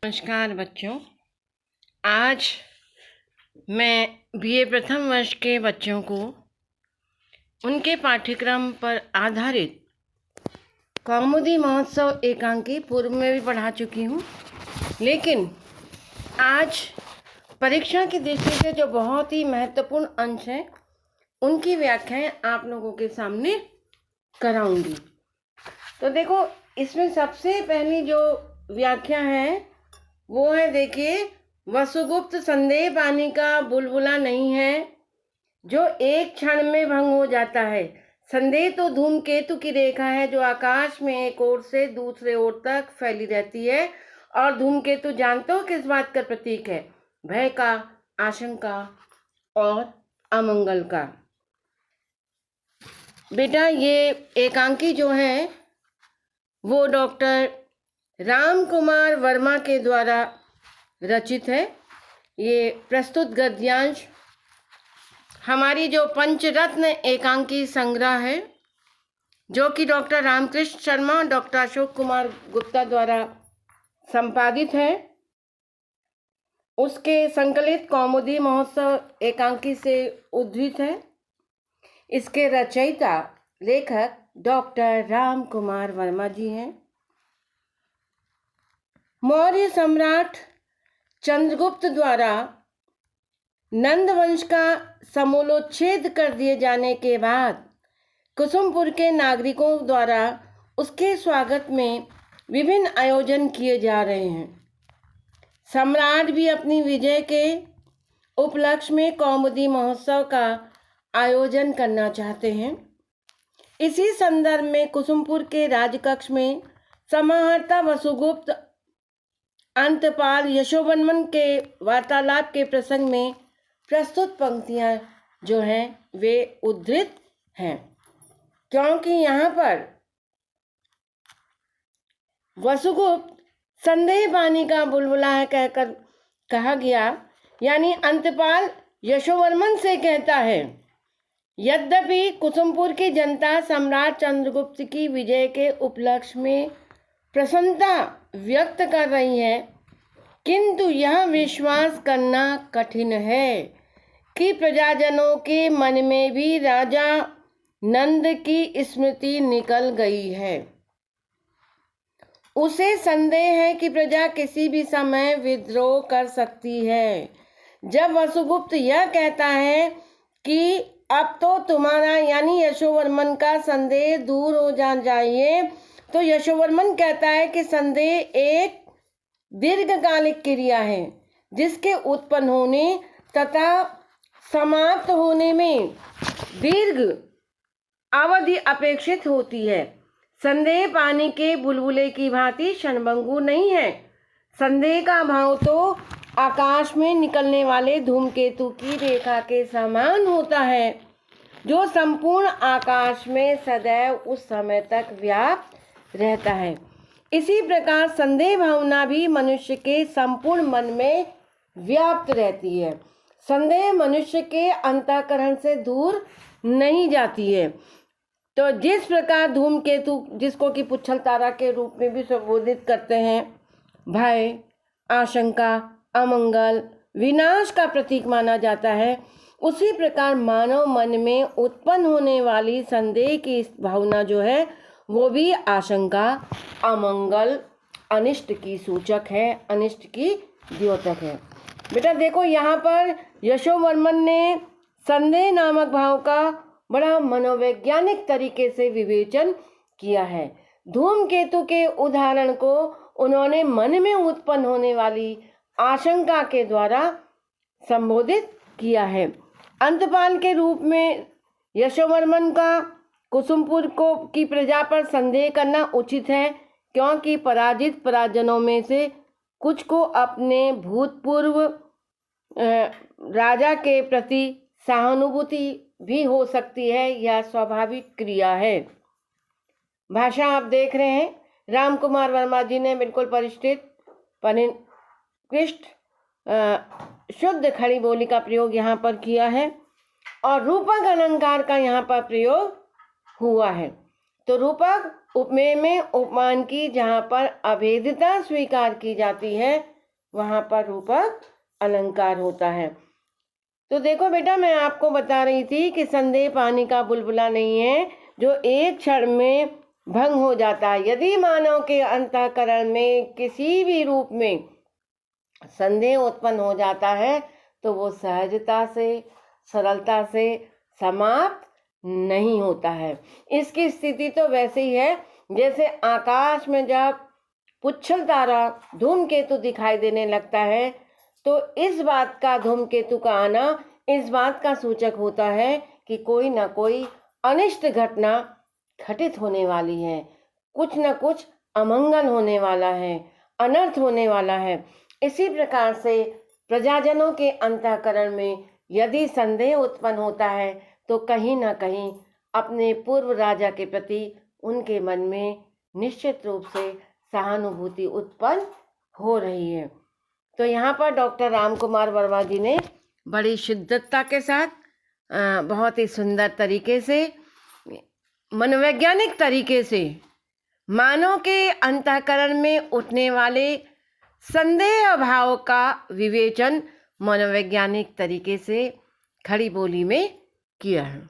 नमस्कार बच्चों। आज मैं बीए प्रथम वर्ष के बच्चों को उनके पाठ्यक्रम पर आधारित कौमुदी महोत्सव एकांकी पूर्व में भी पढ़ा चुकी हूँ, लेकिन आज परीक्षा की दृष्टि से जो बहुत ही महत्वपूर्ण अंश हैं उनकी व्याख्याएं आप लोगों के सामने कराऊंगी। तो देखो, इसमें सबसे पहली जो व्याख्या है वो है, देखिए, वसुगुप्त संदेह पानी का बुलबुला नहीं है जो एक क्षण में भंग हो जाता है। संदेह तो धूमकेतु की रेखा है जो आकाश में एक ओर से दूसरे ओर तक फैली रहती है। और धूमकेतु जानते हो किस बात का प्रतीक है? भय का, आशंका और अमंगल का। बेटा, ये एकांकी जो है वो डॉक्टर राम कुमार वर्मा के द्वारा रचित है। ये प्रस्तुत गद्यांश हमारी जो पंचरत्न एकांकी संग्रह है, जो कि डॉक्टर रामकृष्ण शर्मा और डॉक्टर अशोक कुमार गुप्ता द्वारा संपादित है, उसके संकलित कौमुदी महोत्सव एकांकी से उद्धृत है। इसके रचयिता लेखक डॉक्टर राम कुमार वर्मा जी हैं। मौर्य सम्राट चंद्रगुप्त द्वारा नंद वंश का समूलोच्छेद कर दिए जाने के बाद कुसुमपुर के नागरिकों द्वारा उसके स्वागत में विभिन्न आयोजन किए जा रहे हैं। सम्राट भी अपनी विजय के उपलक्ष्य में कौमुदी महोत्सव का आयोजन करना चाहते हैं। इसी संदर्भ में कुसुमपुर के राजकक्ष में समाहर्ता वसुगुप्त अंतपाल यशोवर्मन के वार्तालाप के प्रसंग में प्रस्तुत पंक्तियां जो हैं वे उद्धृत हैं, क्योंकि यहाँ पर वसुगुप्त संदेह पानी का बुलबुला है कहकर कहा गया, यानी अंतपाल यशोवर्मन से कहता है। यद्यपि कुसुमपुर की जनता सम्राट चंद्रगुप्त की विजय के उपलक्ष्य में प्रसन्नता व्यक्त कर रही है, किंतु यह विश्वास करना कठिन है कि प्रजाजनों के मन में भी राजा नंद की स्मृति निकल गई है। उसे संदेह है कि प्रजा किसी भी समय विद्रोह कर सकती है। जब वसुगुप्त यह कहता है कि अब तो तुम्हारा यानी यशोवर्मन का संदेह दूर हो जाइए, तो यशोवर्मन कहता है कि संदेह एक दीर्घकालिक क्रिया है जिसके उत्पन्न होने तथा समाप्त होने में दीर्घ अवधि अपेक्षित होती है। संदेह पानी के बुलबुले की भांति क्षणभंगुर नहीं है। संदेह का भाव तो आकाश में निकलने वाले धूमकेतु की रेखा के समान होता है, जो संपूर्ण आकाश में सदैव उस समय तक व्याप्त रहता है। इसी प्रकार संदेह भावना भी मनुष्य के संपूर्ण मन में व्याप्त रहती है। संदेह मनुष्य के अंतःकरण से दूर नहीं जाती है। तो जिस प्रकार धूमकेतु, जिसको कि पुच्छल तारा के रूप में भी संबोधित करते हैं, भय, आशंका, अमंगल, विनाश का प्रतीक माना जाता है, उसी प्रकार मानव मन में उत्पन्न होने वाली संदेह की भावना जो है वो भी आशंका, अमंगल, अनिष्ट की सूचक है, अनिष्ट की द्योतक है। बेटा देखो, यहाँ पर यशोवर्मन ने संदेह नामक भाव का बड़ा मनोवैज्ञानिक तरीके से विवेचन किया है। धूमकेतु के उदाहरण को उन्होंने मन में उत्पन्न होने वाली आशंका के द्वारा संबोधित किया है। अंतपाल के रूप में यशोवर्मन का कुसुमपुर को की प्रजा पर संदेह करना उचित है, क्योंकि पराजित पराजनों में से कुछ को अपने भूतपूर्व राजा के प्रति सहानुभूति भी हो सकती है, यह स्वाभाविक क्रिया है। भाषा आप देख रहे हैं, राम कुमार वर्मा जी ने बिल्कुल परिष्कृत, परिष्कृत शुद्ध खड़ी बोली का प्रयोग यहाँ पर किया है और रूपक अलंकार का यहाँ पर प्रयोग हुआ है। तो रूपक उपमेय में उपमान की जहाँ पर अभेदता स्वीकार की जाती है वहाँ पर रूपक अलंकार होता है। तो देखो बेटा, मैं आपको बता रही थी कि संदेह पानी का बुलबुला नहीं है जो एक क्षण में भंग हो जाता है। यदि मानव के अंतःकरण में किसी भी रूप में संदेह उत्पन्न हो जाता है तो वो सहजता से, सरलता से समाप्त नहीं होता है। इसकी स्थिति तो वैसे ही है जैसे आकाश में जब पुच्छल तारा धूमकेतु दिखाई देने लगता है तो इस बात का, धूमकेतु का आना इस बात का सूचक होता है कि कोई ना कोई अनिष्ट घटना घटित होने वाली है, कुछ न कुछ अमंगल होने वाला है, अनर्थ होने वाला है। इसी प्रकार से प्रजाजनों के अंतःकरण में यदि संदेह उत्पन्न होता है तो कहीं ना कहीं अपने पूर्व राजा के प्रति उनके मन में निश्चित रूप से सहानुभूति उत्पन्न हो रही है। तो यहाँ पर डॉक्टर रामकुमार वर्मा जी ने बड़ी शिद्दतता के साथ बहुत ही सुंदर तरीके से, मनोवैज्ञानिक तरीके से मानव के अंतःकरण में उठने वाले संदेह भाव का विवेचन मनोवैज्ञानिक तरीके से खड़ी बोली में किया है।